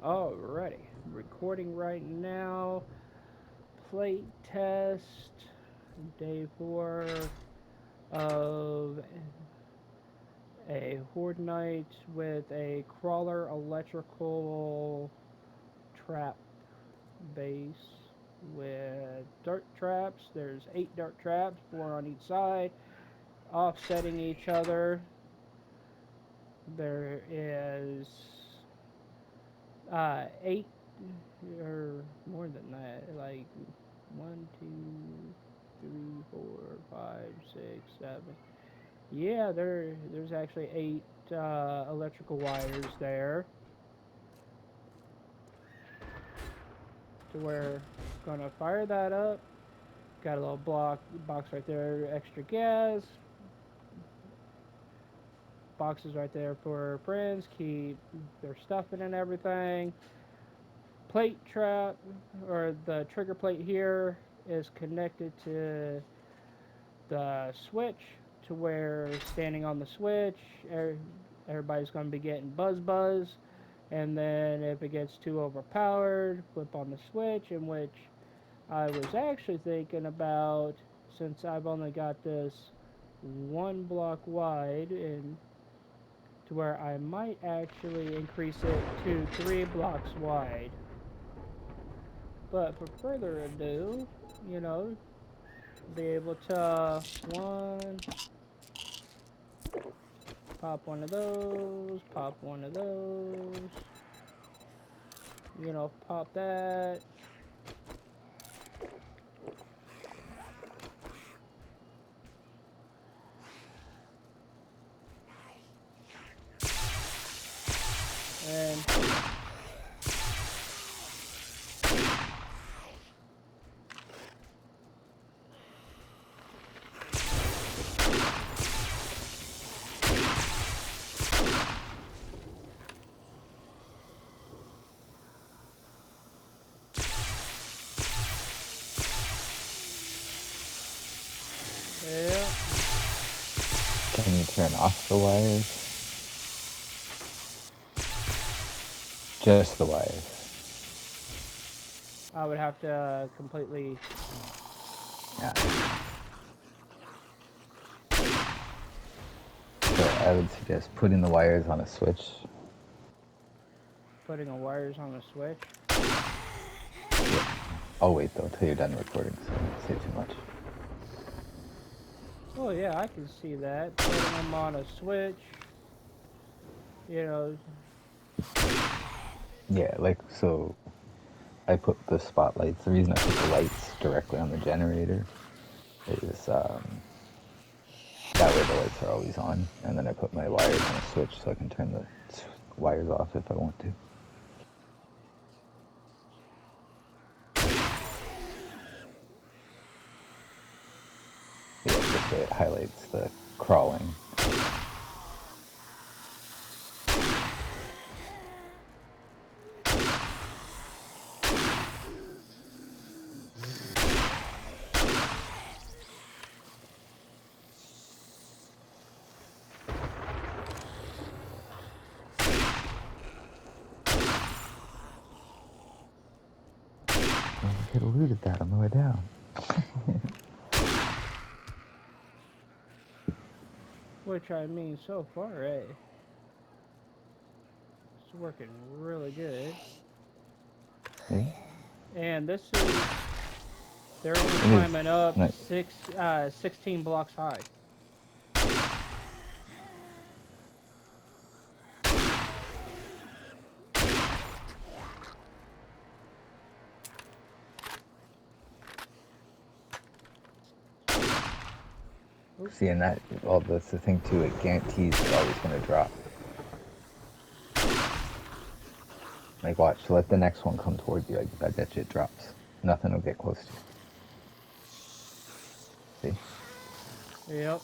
Alrighty, recording right now. Plate test, day 4 of a Horde night with a crawler electrical trap base with dirt traps. There's 8 dirt traps, 4 on each side, offsetting each other. There is 8 or more than that, like 1, 2, 3, 4, 5, 6, 7. Yeah, there's actually 8 electrical wires there. To where gonna fire that up. Got a little box right there, extra gas. Boxes right there for friends, keep their stuff in and everything. Plate trap, or the trigger plate here, is connected to the switch, to where standing on the switch, everybody's going to be getting buzz, and then if it gets too overpowered, flip on the switch, in which I was actually thinking about, since I've only got this 1 block wide, and to where I might actually increase it to 3 blocks wide. But for further ado, you know, be able to pop one of those, pop one of those, pop that. And yeah, Can you turn off the wires? Just the wires. I would have to completely. Yeah. So I would suggest putting the wires on a switch. Putting the wires on the switch. Yeah. I'll wait though till you're done recording, so I don't say too much. Oh yeah, I can see that. Putting them on a switch. You know. Yeah, like so I put the spotlights. The reason I put the lights directly on the generator is that way the lights are always on, and then I put my wires on a switch so I can turn the wires off if I want to. Yeah, this way it highlights the crawling. I could have looted that on the way down. Which I mean, so far, it's working really good. See? And this is. They're only It climbing is up nice. 16 blocks high. See, and that, well, that's the thing too, it guarantees you're always going to drop. Like, watch, let the next one come towards you, I bet you it drops. Nothing will get close to you. See? Yep.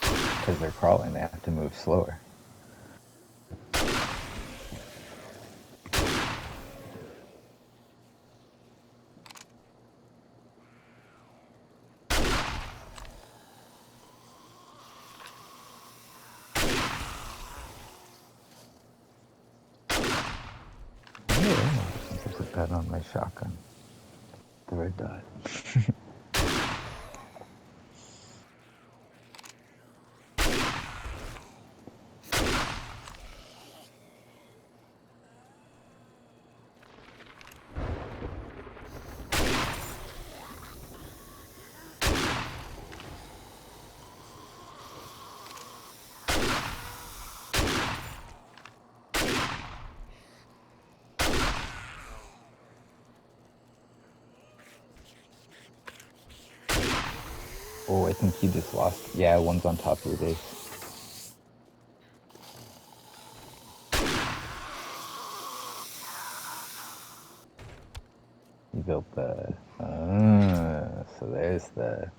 Because they're crawling, they have to move slower. put that on my shotgun. The red dot. Oh, I think you just lost. Yeah, one's on top of your base. You built the... so there's the...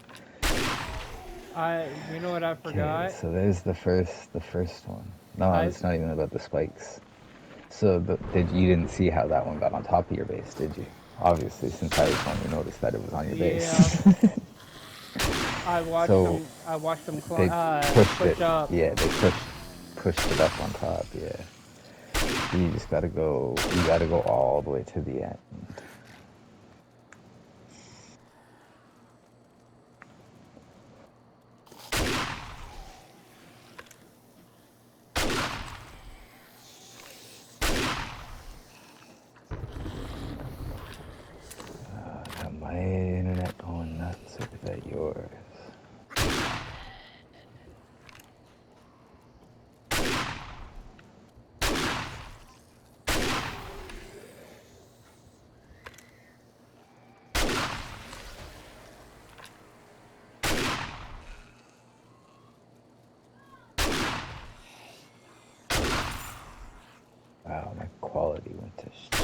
You know what I forgot? Okay, so there's the first one. No, it's not even about the spikes. So you didn't see how that one got on top of your base, did you? Obviously, since I was one, you noticed that it was on your base. I watched So them. I watched them they pushed push it. up. Yeah, they pushed it up on top. Yeah. You just gotta go. You gotta go all the way to the end. Got my internet going nuts. Or is that yours? Wow, my quality went to shit.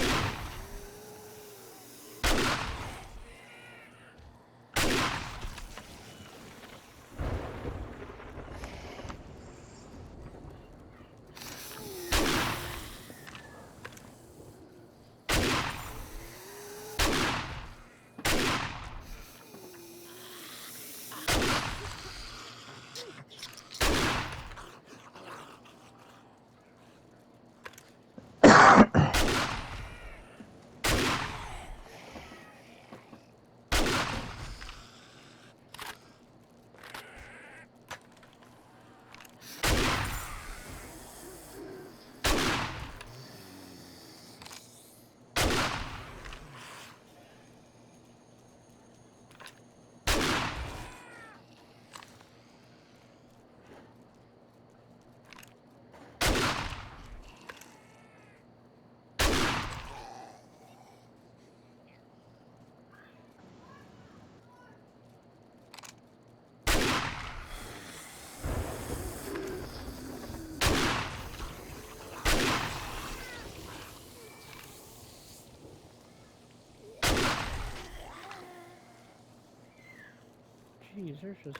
Jeez, there's just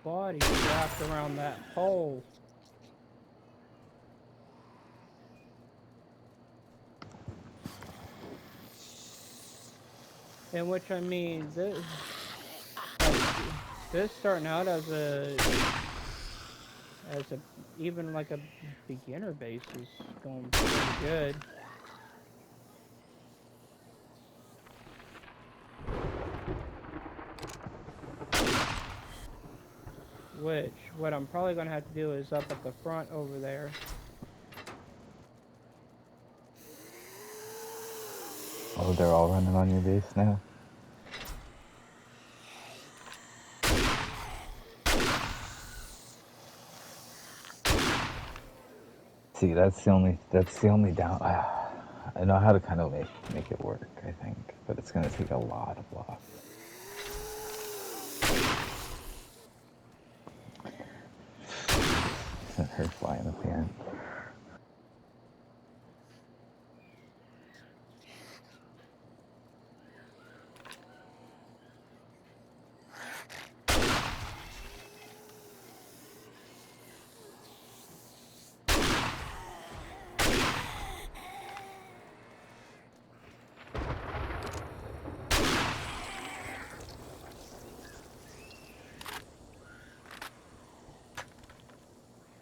bodies wrapped around that pole. In which I mean, this starting out as a even like a beginner base is going pretty good. Which what I'm probably gonna have to do is up at the front over there. Oh, they're all running on your base now? See, that's the only down. I know how to kind of make it work, I think, but it's gonna take a lot of blocks. Her flying up the end.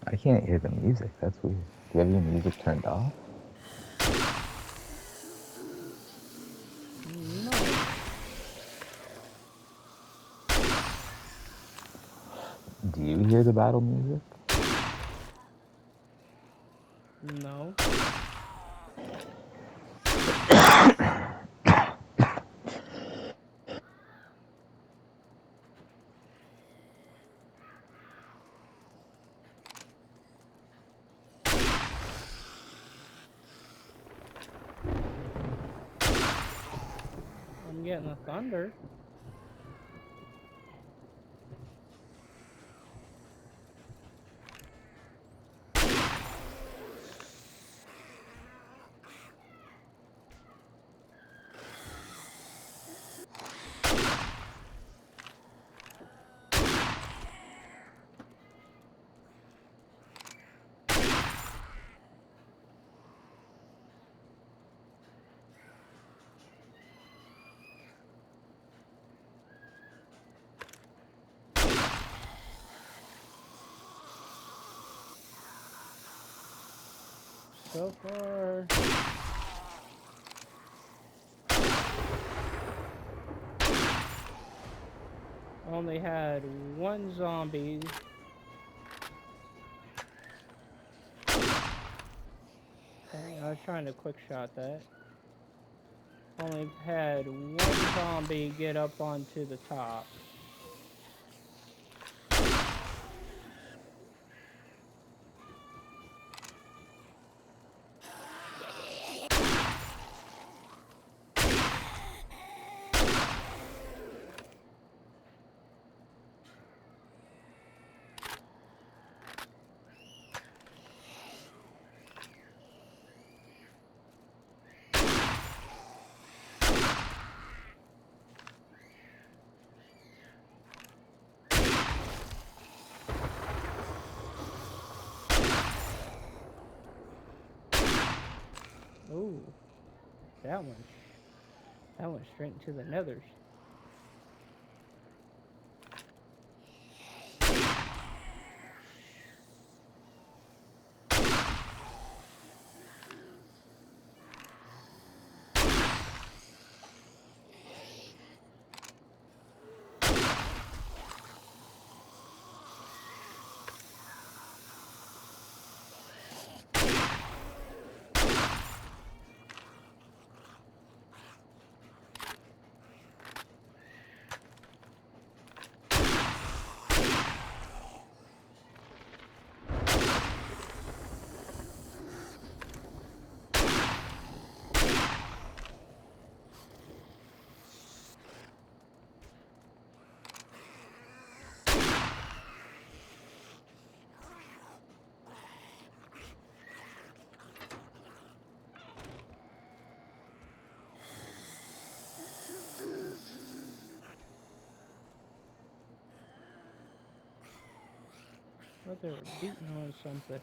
I can't hear the music. That's weird. Do you have your music turned off? hear the battle music? No. I'm getting the thunder. So far. Only had one zombie. Dang, I was trying to quick shot that. Only had one zombie get up onto the top. Ooh, that one. That went straight into the nethers. But they were beating on something.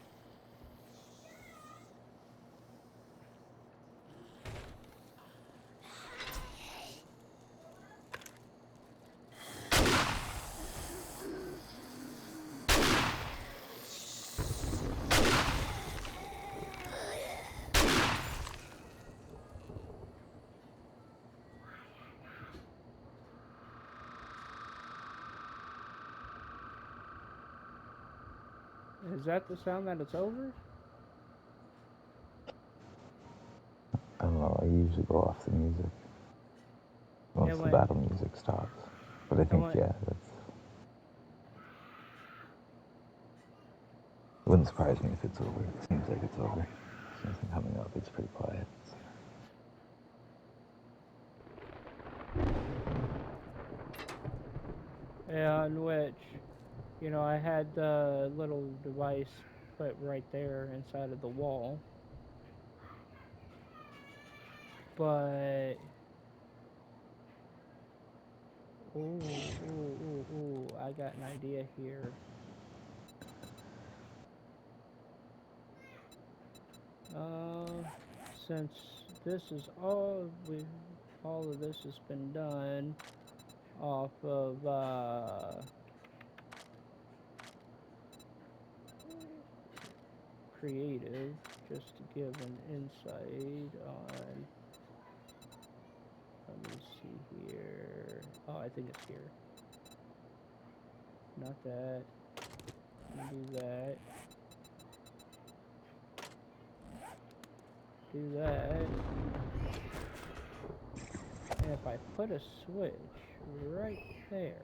Is that the sound that it's over? I don't know, I usually go off the music once the battle music stops. But I think, yeah, that's... It wouldn't surprise me if it's over. It seems like it's over. There's nothing coming up, it's pretty quiet. Yeah, in which, you know, I had the little device put right there inside of the wall. But... Ooh, I got an idea here. Since this is all of this has been done off of creative, just to give an insight on, let me see here. Oh, I think it's here. Not that. Do that. Do that. And if I put a switch right there.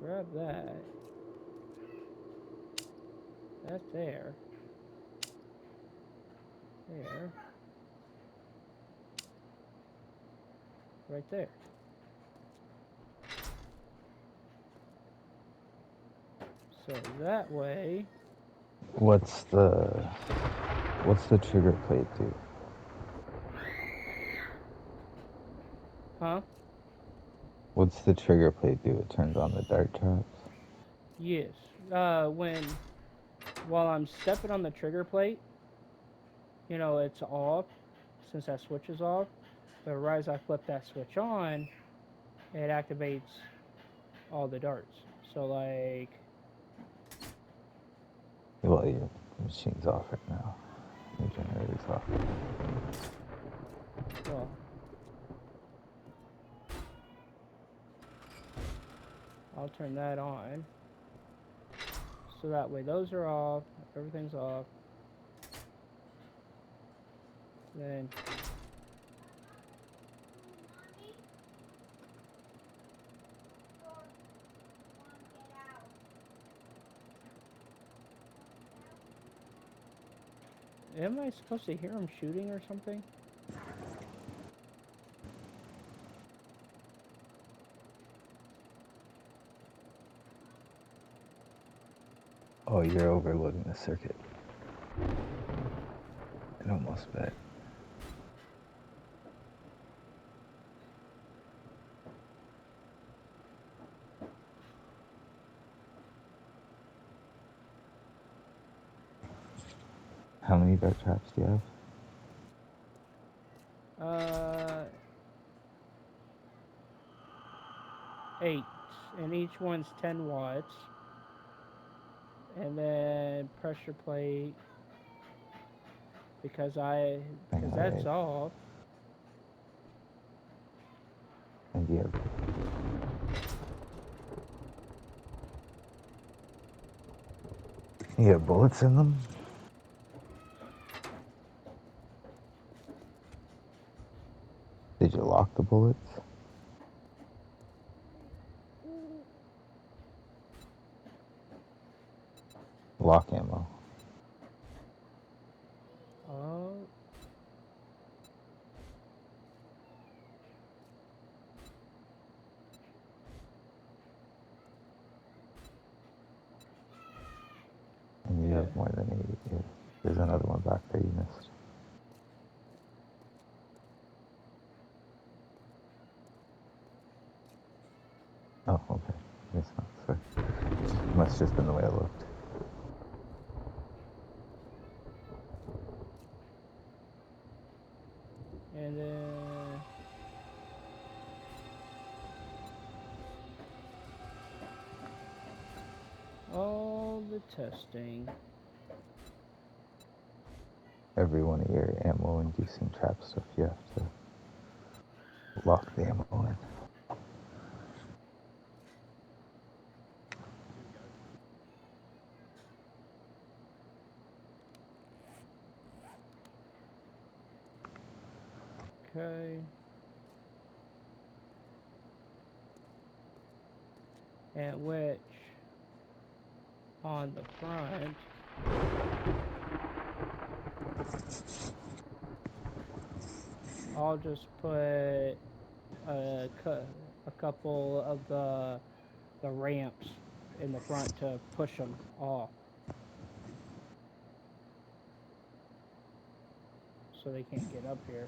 Grab that. That's there. There. Right there. So that way. What's the trigger plate do? Huh? What's the trigger plate do? It turns on the dart traps? Yes. While I'm stepping on the trigger plate, you know, it's off since that switch is off. But right as I flip that switch on, it activates all the darts. So like, Well, your machine's off right now. Your generator's off. well, I'll turn that on. So that way those are off, everything's off. Then am I supposed to hear them shooting or something? Oh, you're overloading the circuit. I'd almost bet. How many dart traps do you have? 8, and each one's 10 watts. And then pressure plate, because that's off. And you have bullets in them? Did you lock the bullets? Lock ammo. Oh. And you Yeah. have more than 8 here. There's another one back there you missed. Oh, okay. Yes, no, sorry. Must just been the way I looked. And then all the testing. Every one of your ammo-inducing trap stuff, you have to lock the ammo in. Okay. And which on the front I'll just put a couple of the ramps in the front to push them off so they can't get up here.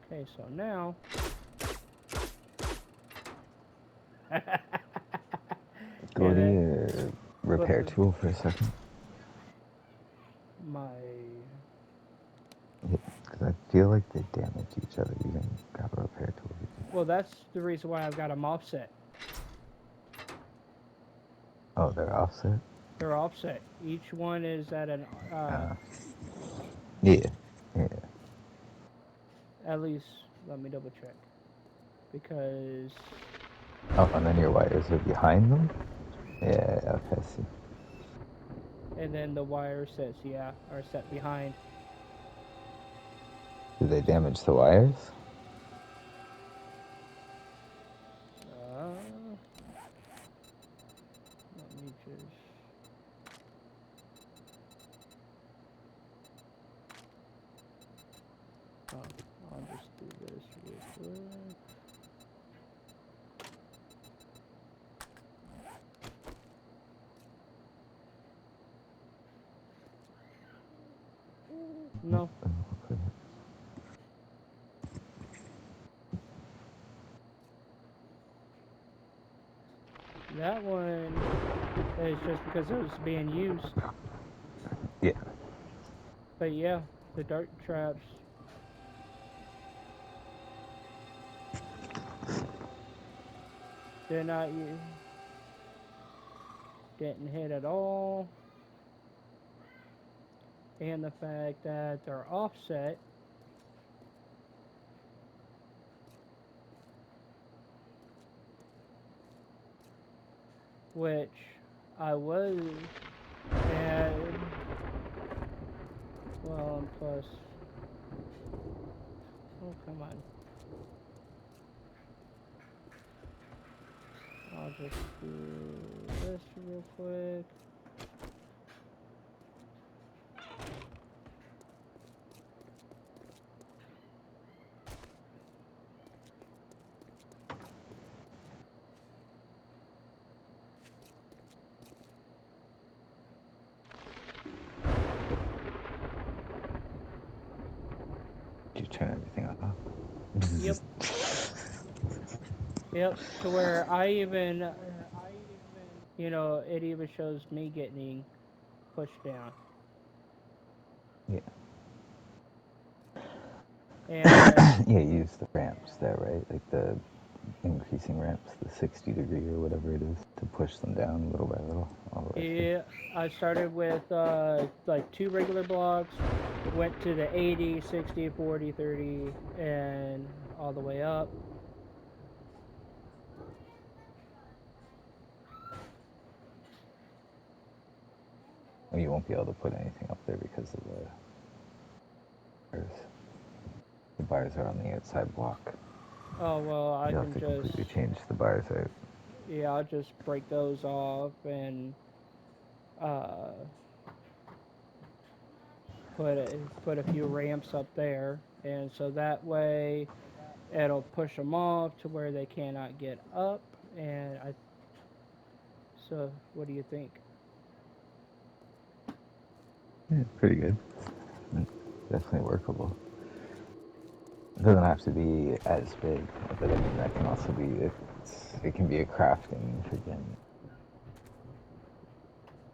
Okay, so now Go to your repair tool for a second? My... Yeah, because I feel like they damage each other. You can grab a repair tool. Well, that's the reason why I've got them offset. Oh, they're offset? They're offset. Each one is at an... Yeah. At least, let me double check. Because... Oh, and then your wires are behind them? Yeah, okay, I see. And then the wire sets, yeah, are set behind. Did they damage the wires? Let me just... I'll just do this real quick. No. That one is just because it was being used. Yeah. But yeah, the dart traps. They're not getting hit at all. And the fact that they're offset. Which I was, and well, and plus, oh come on, I'll just do this real quick. Did you turn everything off? Yep. Yep. To where I even, you know, it even shows me getting pushed down. Yeah. And yeah, you use the ramps there, right? Like the increasing ramps, the 60 degree or whatever it is, to push them down little by little. All the way yeah, I started with like 2 regular blocks, went to the 80, 60, 40, 30, and all the way up. through. You won't be able to put anything up there because of the bars. The bars are on the outside block. Oh, well, I You'll can have to just, completely change the bars out. yeah, I'll just break those off and uh, put a few ramps up there. And so that way it'll push them off to where they cannot get up. And so what do you think? Yeah, pretty good. Definitely workable. It doesn't have to be as big, but I mean that can also be it can be a crafting freaking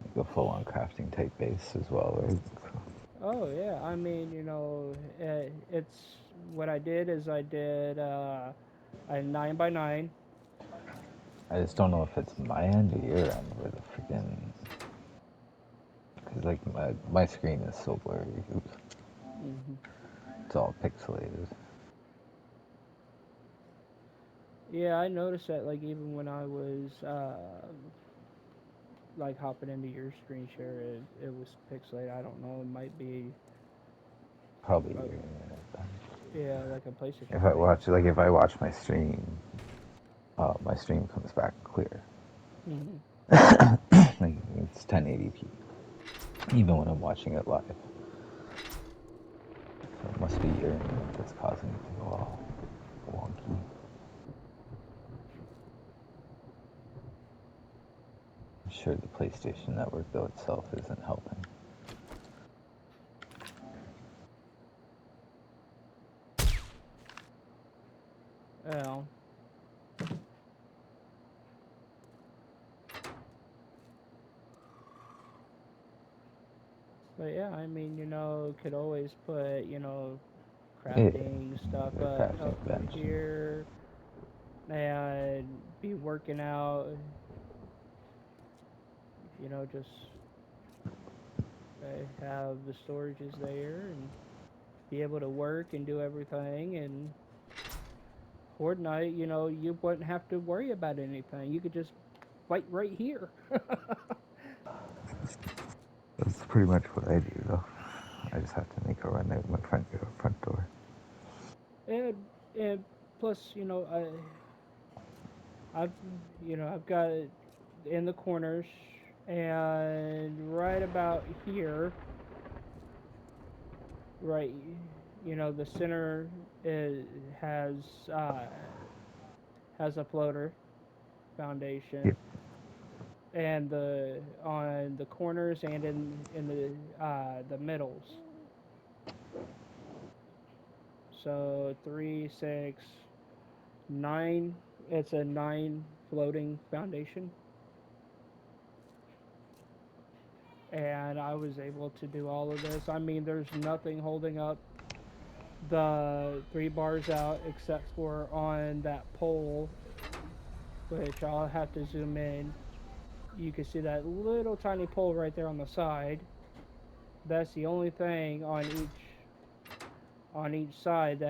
like a full-on crafting type base as well, right? Oh yeah, I mean, you know, it's what I did is I did a 9x9. I just don't know if it's my end or your end where the freaking because like my screen is so blurry. Mm-hmm. It's all pixelated. Yeah, I noticed that like even when I was like hopping into your screen share, it was pixelated. I don't know, it might be Probably uh, your internet then. yeah, like a PlayStation If I watch my stream comes back clear. Mm-hmm. Like it's 1080p, even when I'm watching it live. So it must be your internet that's causing it to go all wonky. I'm sure the PlayStation Network though itself isn't helping. Well, But yeah, I mean, could always put, Yeah, crafting stuff the crafting up bench. here and be working out, just have the storages there and be able to work and do everything. And Horde night, you wouldn't have to worry about anything. You could just fight right here. That's pretty much what I do, though. I just have to make a run out my front door. and plus, I've I've got it in the corners and right about here, right, the center is, has uh, has a floater foundation, Yep. and the on the corners and in the middles. So 3, 6, 9. It's a 9 floating foundation, and I was able to do all of this. I mean, there's nothing holding up the 3 bars out except for on that pole, which I'll have to zoom in. You can see that little tiny pole right there on the side. That's the only thing on each side,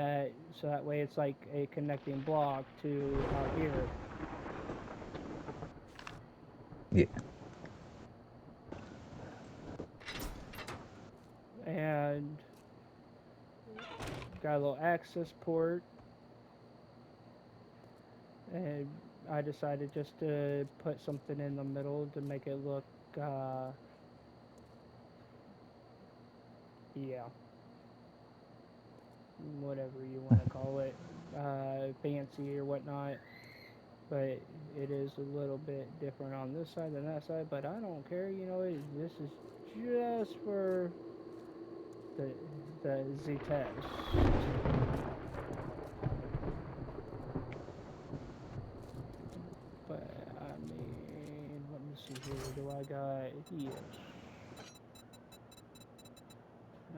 so that way it's like a connecting block to out here. Yeah. And got a little access port, and I decided just to put something in the middle to make it look, yeah, whatever you want to call it, fancy or whatnot. But it is a little bit different on this side than that side. But I don't care. This is just for the Z test. But I mean, let me see here. Do I got yes?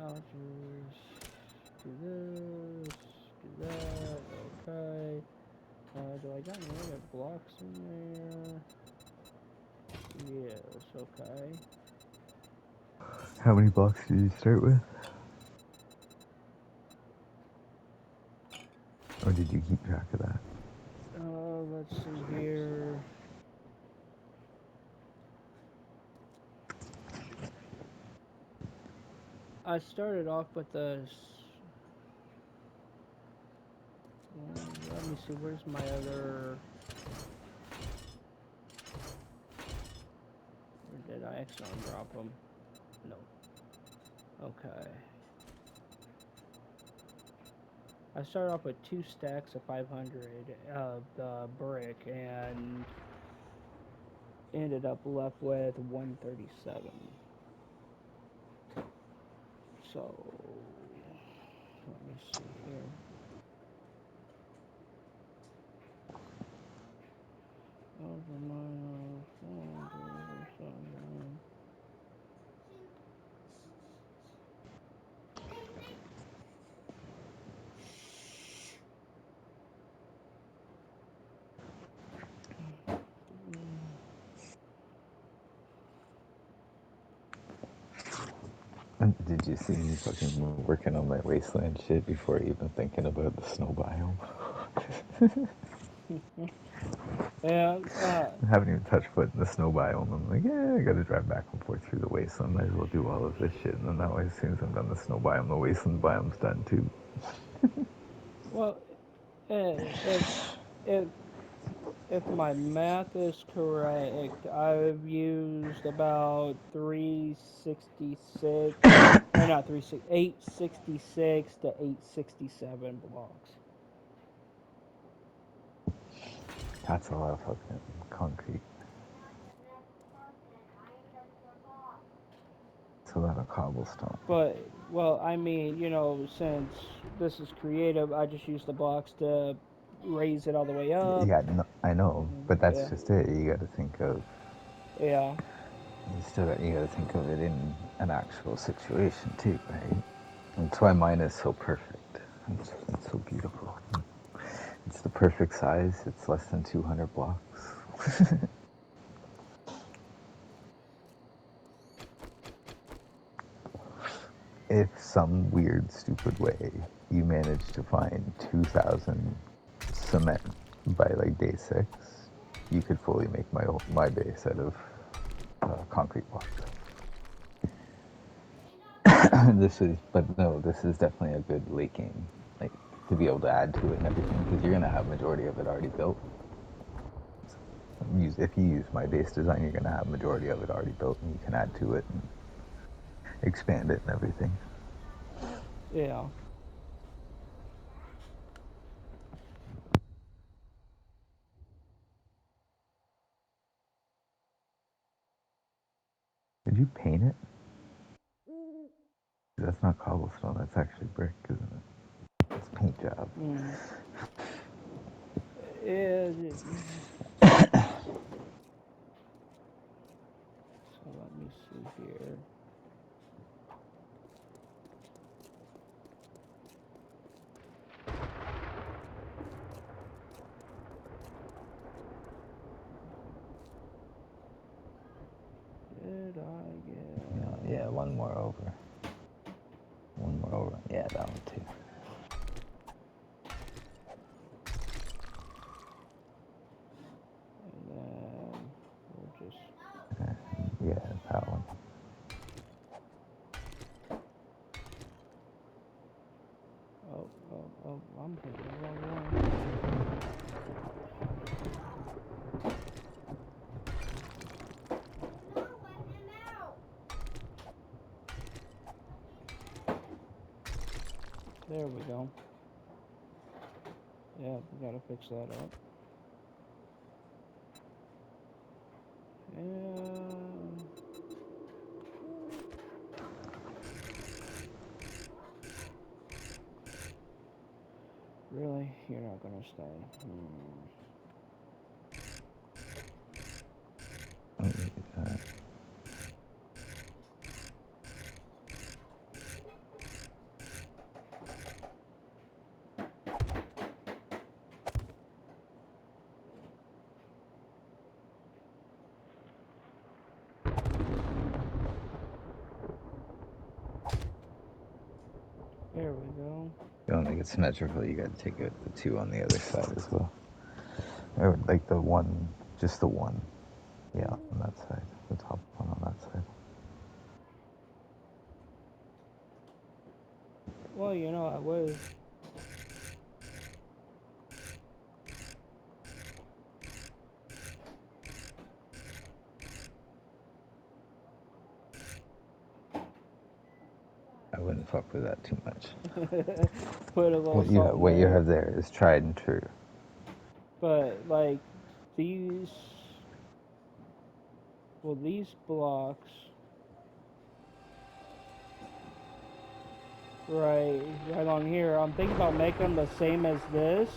I'll just do this, do that. Okay. Do I got any other blocks in there? Yes. Okay. How many blocks did you start with? Or did you keep track of that? Let's see here. I started off with the. Let me see. Where's my other? Or did I accidentally drop them? No. Okay. I started off with 2 stacks of 500 of the brick and ended up left with 137. So let me see here. Over minus 137. Did you see me fucking working on my wasteland shit before even thinking about the snow biome? Yeah, I haven't even touched foot in the snow biome. I'm like, yeah, I gotta drive back and forth through the wasteland. Might as well do all of this shit. And then that way, as soon as I'm done the snow biome, the wasteland biome's done too. well, if if my math is correct, I've used about 366, or not 866 to 867 blocks. That's a lot of fucking concrete. It's a lot of cobblestone. But, well, I mean, since this is creative, I just use the blocks to raise it all the way up. Yeah, no, I know, but that's Yeah, just it. You gotta think of yeah. You gotta think of it in an actual situation too, right? That's why mine is so perfect. It's so beautiful. It's the perfect size. It's less than 200 blocks. If some weird, stupid way you manage to find 2,000 cement by like day 6, you could fully make my base out of concrete blocks. This is definitely a good laking, like to be able to add to it and everything, because you're gonna have majority of it already built. If you use my base design, you're gonna have majority of it already built, and you can add to it and expand it and everything. Yeah. Did you paint it? That's not cobblestone. That's actually brick, isn't it? It's paint job. Mm. So let me see here. Did I get... Yeah, one more over. One more over. Yeah, that one too. And then we'll just... Yeah, that one. Oh, I'm hitting the wrong one. There we go. Yeah, we gotta fix that up. And... Really? You're not gonna stay? There we go. If you want to make it symmetrical, you got to take out the 2 on the other side as well. Or like the one, just the one. Yeah, on that side. The top one on that side. Well, I was. I wouldn't fuck with that too much. Put a little What you have there is tried and true. But like these, well, these blocks, right along here. I'm thinking about making them the same as this,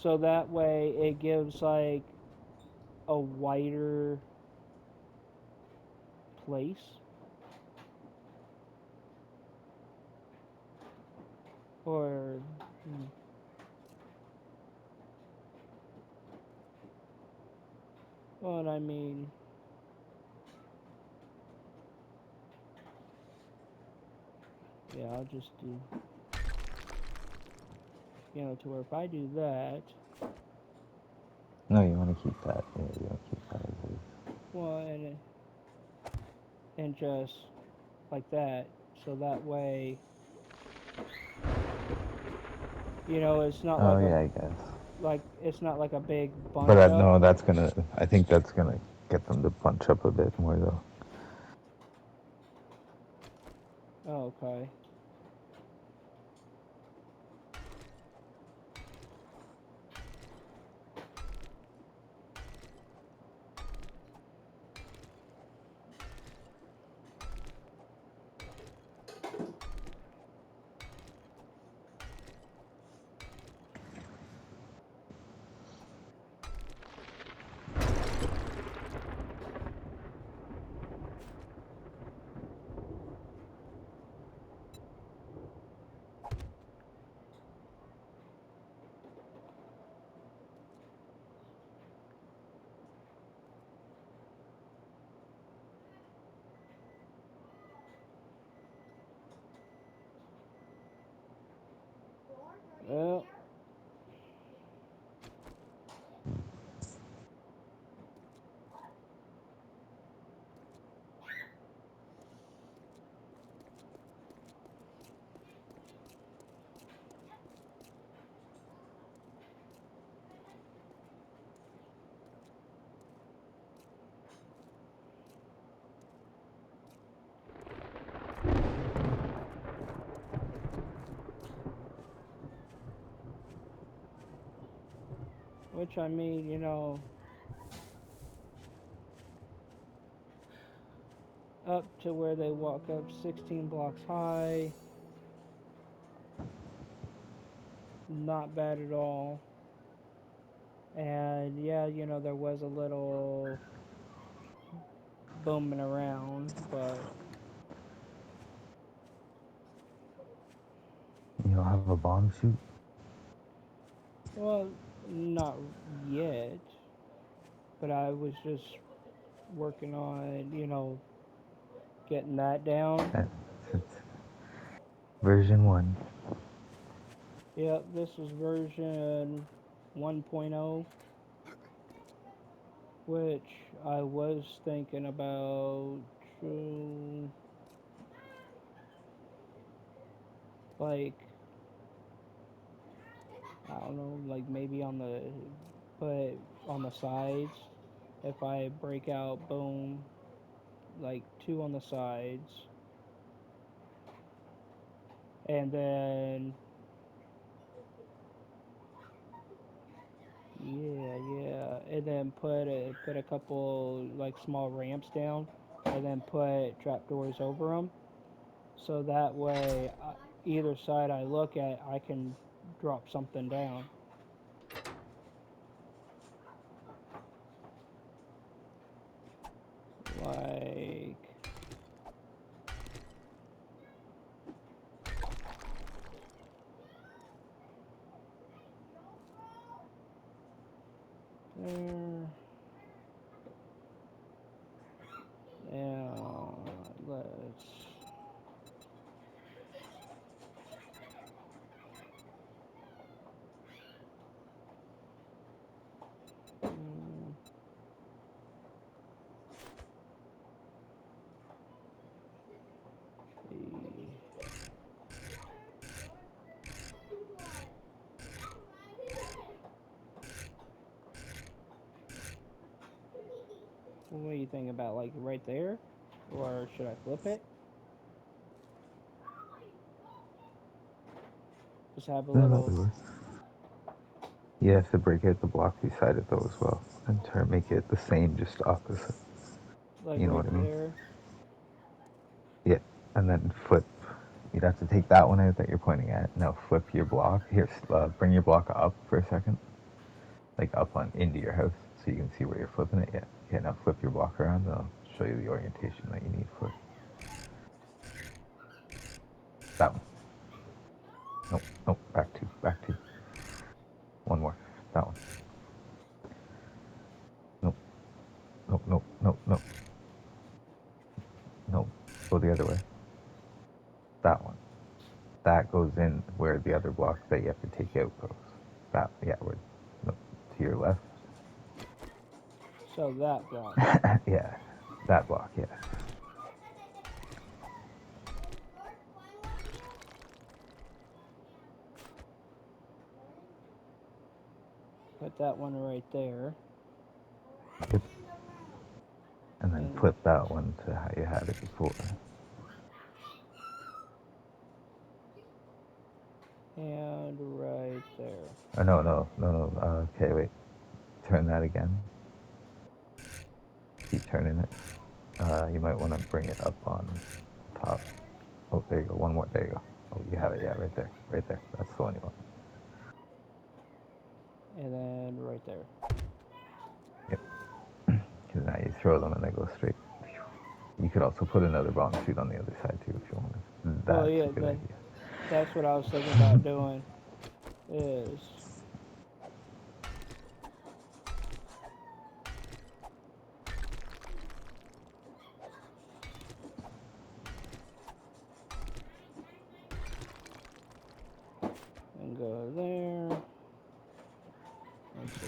so that way it gives like a wider place. Or well, I mean, yeah, I'll just do, to where if I do that. No, you want to keep that. Yeah, you want to keep that as is. Well, and just like that, so that way, it's not Oh like yeah, I guess. it's not like a big bunch But up. no, I think that's gonna get them to bunch up a bit more though. Oh, okay. Which I mean, you know, up to where they walk up 16 blocks high. Not bad at all. And yeah, you know, there was a little booming around, but You don't have a bomb shoot? well, not yet. But I was just working on, you know, getting that down. It's version 1. Yep, this is version 1.0, which I was thinking about, uh, like, I don't know, like maybe put on the sides. If I break out, boom, like 2 on the sides. And then, yeah, and then put a couple like small ramps down, and then put trapdoors over them. So that way, either side I look at, I can drop something down. Like, there. Now, let's. mm, see. What do you think about, like, right there? Or should I flip it? Just have a No, that little, would work. You have to break out the block beside it though as well, and make it the same, just opposite. like, You know right what I mean? there. Yeah, and then flip. You'd have to take that one out that you're pointing at. Now flip your block. Here, bring your block up for a second, like up on into your house, so you can see where you're flipping it. Yeah. Yeah. Now flip your block around. I'll show you the orientation that you need for that one. Nope. Nope. Back two. Back two. One more. That one. Nope. Nope. Nope. Nope. Nope. Nope. Go the other way. That one. That goes in where the other block that you have to take out goes. That, yeah, where, no, to your left. So that block. Yeah, that block, yeah. Put that one right there. Yep. And then And, flip that one to how you had it before. and right there. Oh, no, no, no, no. Okay, wait. Turn that again. Keep turning it. You might want to bring it up on top. Oh, there you go. One more. There you go. Oh, you have it. Yeah, right there. Right there. That's the one you want. And then right there. Yep. Because now you throw them and they go straight. You could also put another bomb shoot on the other side too if you wanted. Well, That's yeah, a good idea. that's what I was thinking about doing. Is and go there. Let's see.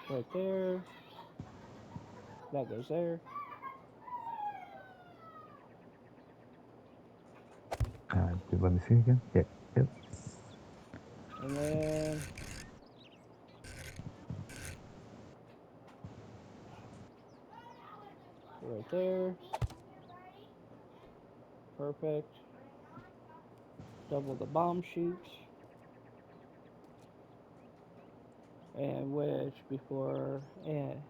Right there. That goes there. Let me see again. Yep, yep. And then right there. Perfect. double the bomb chutes, and which before and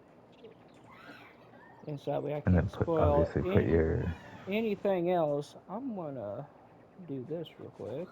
inside I And then can't spoil obviously put your anything else. I'm gonna do this real quick.